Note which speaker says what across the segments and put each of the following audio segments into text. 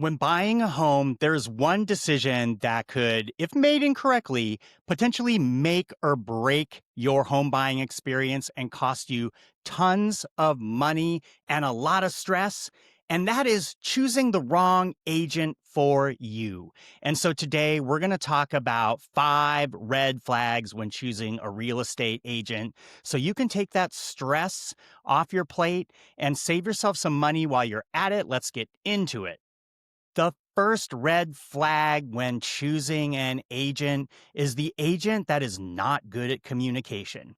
Speaker 1: When buying a home, there's one decision that could, if made incorrectly, potentially make or break your home buying experience and cost you tons of money and a lot of stress. And that is choosing the wrong agent for you. And so today we're going to talk about 5 red flags when choosing a real estate agent so you can take that stress off your plate and save yourself some money while you're at it. Let's get into it. The first red flag when choosing an agent is the agent that is not good at communication.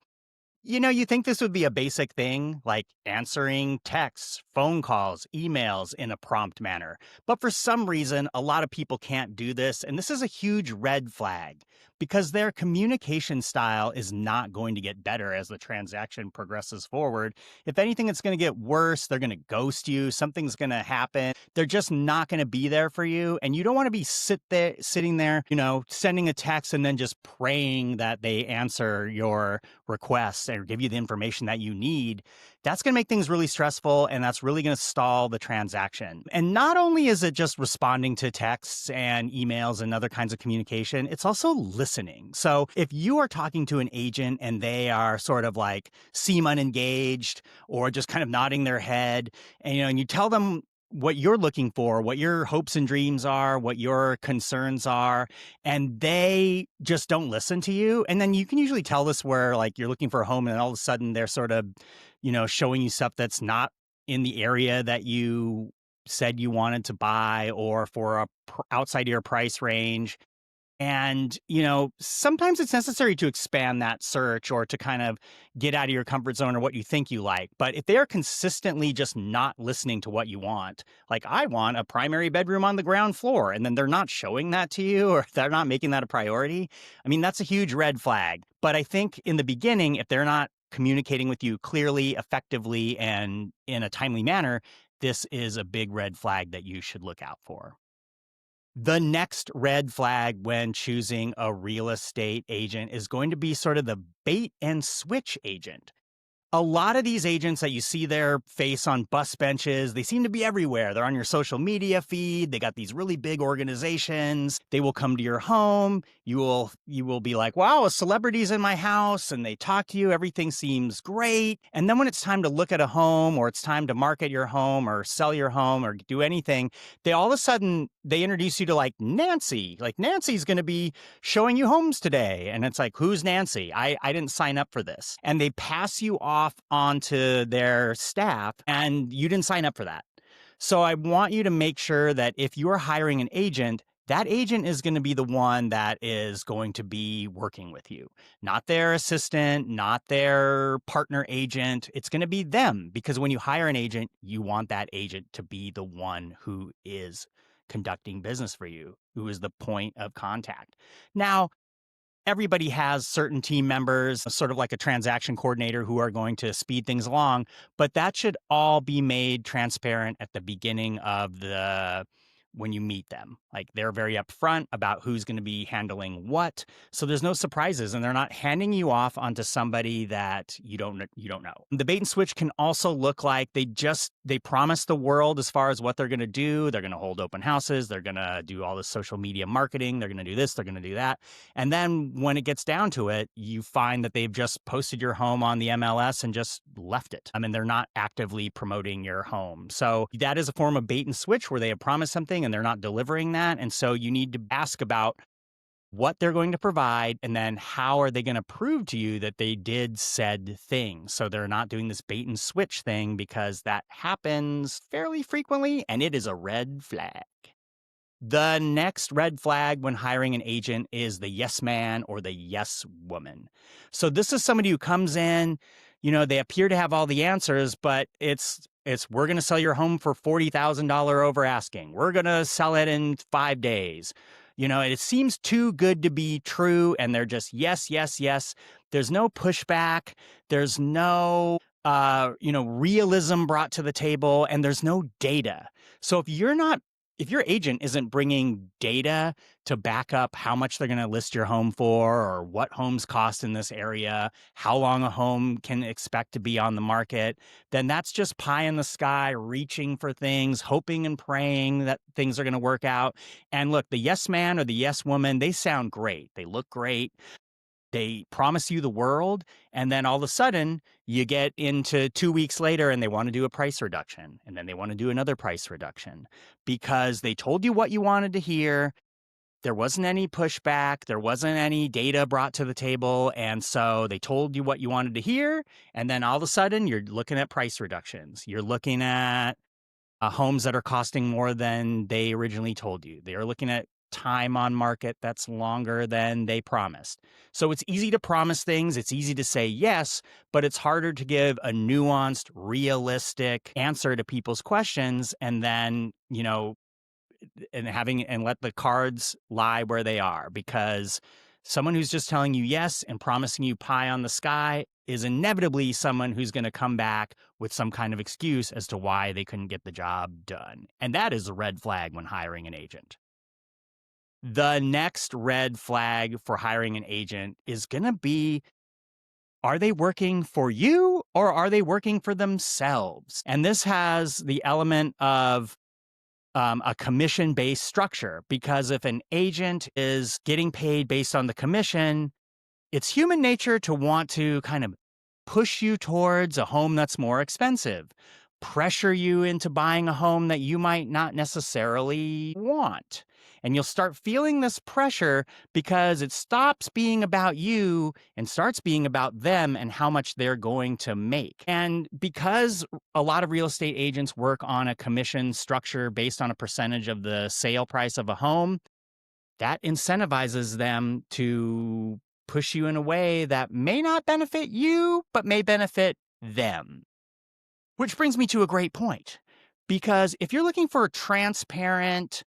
Speaker 1: You think this would be a basic thing, like answering texts, phone calls, emails in a prompt manner. But for some reason, a lot of people can't do this. And this is a huge red flag because their communication style is not going to get better as the transaction progresses forward. If anything, it's going to get worse. They're going to ghost you. Something's going to happen. They're just not going to be there for you. And you don't want to be sitting there, sending a text and then just praying that they answer your requests or give you the information that you need. That's going to make things really stressful, and that's really going to stall the transaction. And not only is it just responding to texts and emails and other kinds of communication, it's also listening. So if you are talking to an agent and they are sort of like seem unengaged or just kind of nodding their head, and you tell them what you're looking for, what your hopes and dreams are, what your concerns are, and they just don't listen to you. And then you can usually tell this where like you're looking for a home and all of a sudden they're sort of, showing you stuff that's not in the area that you said you wanted to buy or for outside your price range. And, sometimes it's necessary to expand that search or to kind of get out of your comfort zone or what you think you like. But if they're consistently just not listening to what you want, like I want a primary bedroom on the ground floor, and then they're not showing that to you or they're not making that a priority, I mean, that's a huge red flag. But I think in the beginning, if they're not communicating with you clearly, effectively, and in a timely manner, this is a big red flag that you should look out for. The next red flag when choosing a real estate agent is going to be sort of the bait and switch agent. A lot of these agents that you see their face on bus benches, they seem to be everywhere. They're on your social media feed. They got these really big organizations. They will come to your home. You will be like, wow, a celebrity's in my house, and they talk to you. Everything seems great. And then when it's time to look at a home or it's time to market your home or sell your home or do anything, they all of a sudden they introduce you to like Nancy. Like Nancy's going to be showing you homes today. And it's like, who's Nancy? I didn't sign up for this. And they pass you off onto their staff, and you didn't sign up for that. So I want you to make sure that if you are hiring an agent, that agent is going to be the one that is going to be working with you, not their assistant, not their partner agent. It's going to be them, because when you hire an agent, you want that agent to be the one who is conducting business for you, who is the point of contact. Now, everybody has certain team members, sort of like a transaction coordinator, who are going to speed things along, but that should all be made transparent at the beginning of when you meet them. Like they're very upfront about who's going to be handling what. So there's no surprises, and they're not handing you off onto somebody that you don't know. The bait and switch can also look like they promise the world as far as what they're going to do. They're going to hold open houses. They're going to do all this social media marketing. They're going to do this. They're going to do that. And then when it gets down to it, you find that they've just posted your home on the MLS and just left it. I mean, they're not actively promoting your home. So that is a form of bait and switch where they have promised something and they're not delivering that. And so you need to ask about what they're going to provide, and then how are they going to prove to you that they did said thing. So they're not doing this bait and switch thing, because that happens fairly frequently, and it is a red flag. The next red flag when hiring an agent is the yes man or the yes woman. So this is somebody who comes in, they appear to have all the answers, but it's we're going to sell your home for $40,000 over asking. We're going to sell it in 5 days. It seems too good to be true, and they're just yes, yes, yes. There's no pushback. There's no realism brought to the table, and there's no data. So if you're not If your agent isn't bringing data to back up how much they're going to list your home for, or what homes cost in this area, how long a home can expect to be on the market, then that's just pie in the sky, reaching for things, hoping and praying that things are going to work out. And look, the yes man or the yes woman, they sound great. They look great. They promise you the world, and then all of a sudden you get into 2 weeks later and they want to do a price reduction, and then they want to do another price reduction because they told you what you wanted to hear. There wasn't any pushback, there wasn't any data brought to the table, and so they told you what you wanted to hear, and then all of a sudden you're looking at price reductions. You're looking at homes that are costing more than they originally told you. They're looking at time on market that's longer than they promised. So it's easy to promise things, it's easy to say yes, but it's harder to give a nuanced, realistic answer to people's questions and then, and let the cards lie where they are, because someone who's just telling you yes and promising you pie on the sky is inevitably someone who's going to come back with some kind of excuse as to why they couldn't get the job done. And that is a red flag when hiring an agent. The next red flag for hiring an agent is going to be, are they working for you or are they working for themselves? And this has the element of a commission-based structure, because if an agent is getting paid based on the commission, it's human nature to want to kind of push you towards a home that's more expensive, pressure you into buying a home that you might not necessarily want. And you'll start feeling this pressure because it stops being about you and starts being about them and how much they're going to make. And because a lot of real estate agents work on a commission structure based on a percentage of the sale price of a home, that incentivizes them to push you in a way that may not benefit you, but may benefit them. Which brings me to a great point, because if you're looking for a transparent,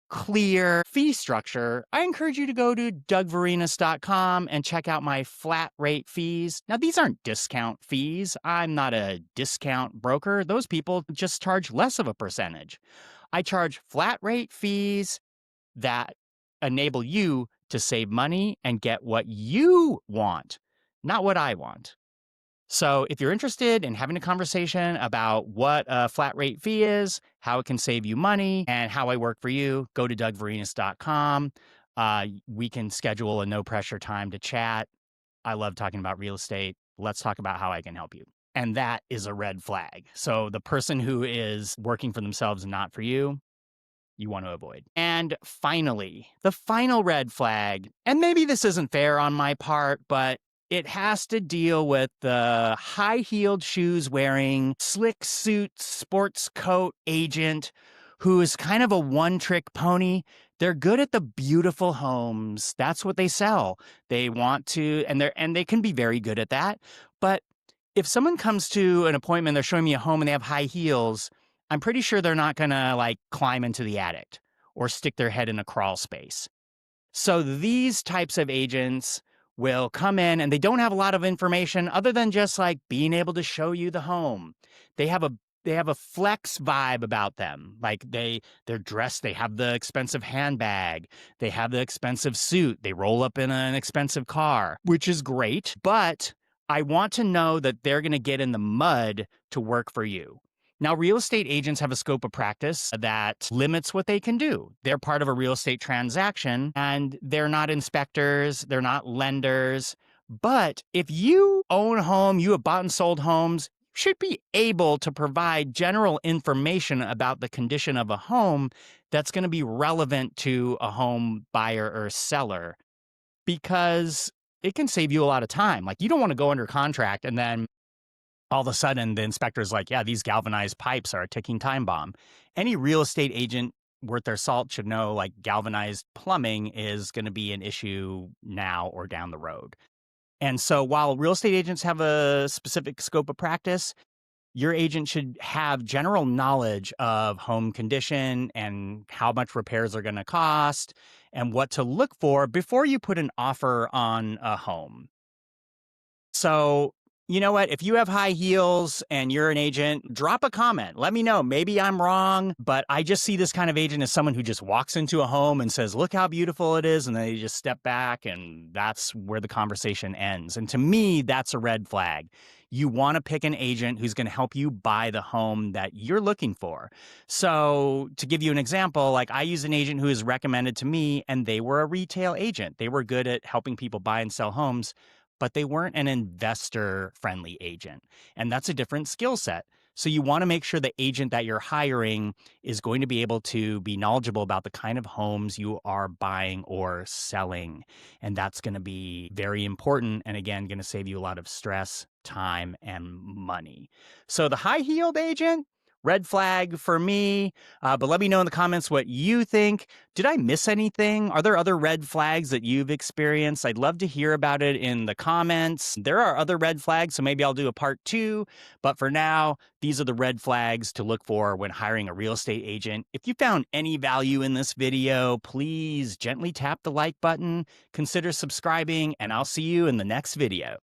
Speaker 1: clear fee structure, I encourage you to go to dougvarinas.com and check out my flat rate fees. Now, these aren't discount fees. I'm not a discount broker. Those people just charge less of a percentage. I charge flat rate fees that enable you to save money and get what you want, not what I want. So if you're interested in having a conversation about what a flat rate fee is, how it can save you money, and how I work for you, go to dougvarinas.com. We can schedule a no pressure time to chat. I love talking about real estate. Let's talk about how I can help you. And that is a red flag. So the person who is working for themselves and not for you, you want to avoid. And finally, the final red flag, and maybe this isn't fair on my part, but it has to deal with the high-heeled shoes wearing, slick suit, sports coat agent who is kind of a one-trick pony. They're good at the beautiful homes. That's what they sell. They want to, and they can be very good at that. But if someone comes to an appointment, they're showing me a home and they have high heels, I'm pretty sure they're not going to climb into the attic or stick their head in a crawl space. So these types of agents will come in and they don't have a lot of information other than just being able to show you the home. They have a flex vibe about them. They're dressed, they have the expensive handbag, they have the expensive suit, they roll up in an expensive car, which is great, but I want to know that they're going to get in the mud to work for you. Now, real estate agents have a scope of practice that limits what they can do. They're part of a real estate transaction, and they're not inspectors, they're not lenders. But if you own a home, you have bought and sold homes, you should be able to provide general information about the condition of a home that's going to be relevant to a home buyer or seller, because it can save you a lot of time. You don't want to go under contract and then all of a sudden the inspector's like, yeah, these galvanized pipes are a ticking time bomb. Any real estate agent worth their salt should know galvanized plumbing is going to be an issue now or down the road. And so while real estate agents have a specific scope of practice, your agent should have general knowledge of home condition and how much repairs are going to cost and what to look for before you put an offer on a home. So, You know what? If you have high heels and you're an agent, drop a comment. Let me know. Maybe I'm wrong, but I just see this kind of agent as someone who just walks into a home and says, look how beautiful it is. And then they just step back and that's where the conversation ends. And to me, that's a red flag. You want to pick an agent who's going to help you buy the home that you're looking for. So to give you an example, like I use an agent who is recommended to me and they were a retail agent. They were good at helping people buy and sell homes, but they weren't an investor-friendly agent. And that's a different skill set. So you want to make sure the agent that you're hiring is going to be able to be knowledgeable about the kind of homes you are buying or selling. And that's going to be very important. And again, going to save you a lot of stress, time, and money. So the high-heeled agent, red flag for me, but let me know in the comments what you think. Did I miss anything? Are there other red flags that you've experienced? I'd love to hear about it in the comments. There are other red flags, so maybe I'll do a part 2. But for now, these are the red flags to look for when hiring a real estate agent. If you found any value in this video, please gently tap the like button, consider subscribing, and I'll see you in the next video.